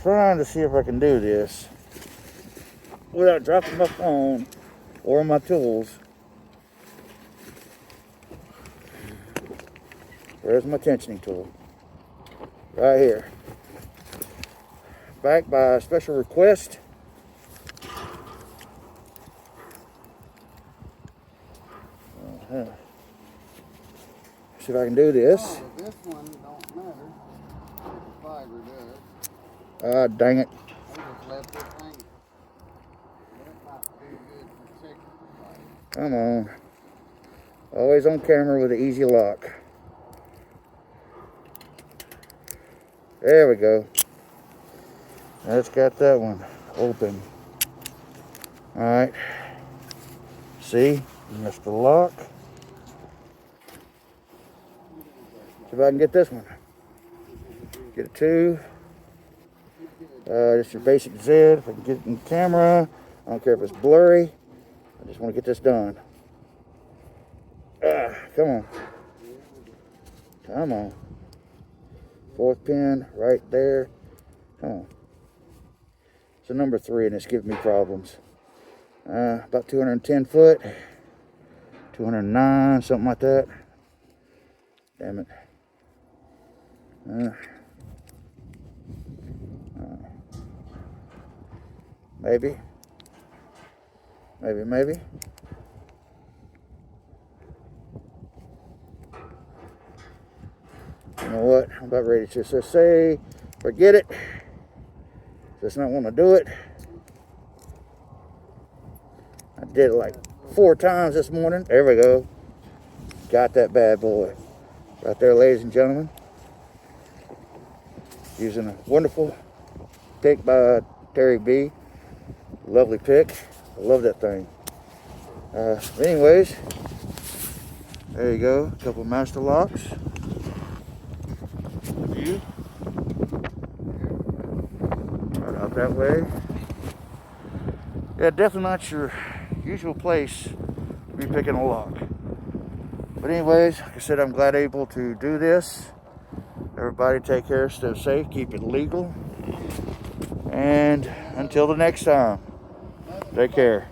trying to see if I can do this without dropping my phone or my tools. Where's my tensioning tool? Right here. Backed by a special request. See if I can do this. Oh, this one don't matter. The fiber does. Ah, dang it. I just left this thing. That might be good for checking the fiber. Come on. Always on camera with an easy lock. There we go. That's got that one open. Alright. See? Missed the lock. See if I can get this one. Get a 2. Just your basic Z. If I can get it in the camera. I don't care if it's blurry. I just want to get this done. Come on. Come on. 4th pin right there. Come on. It's a number 3 and it's giving me problems. About 210 foot. 209, something like that. Damn it. Maybe. Maybe. You know what? I'm about ready to just say, forget it. Just not want to do it. I did it like 4 times this morning. There we go. Got that bad boy. Right there, ladies and gentlemen. Using a wonderful pick by Terry B. Lovely pick. I love that thing. Anyways, there you go. A couple master locks. View. Right out that way. Yeah, definitely not your usual place to be picking a lock. But anyways, like I said, I'm glad able to do this. Everybody take care, stay safe, keep it legal. And until the next time, take care.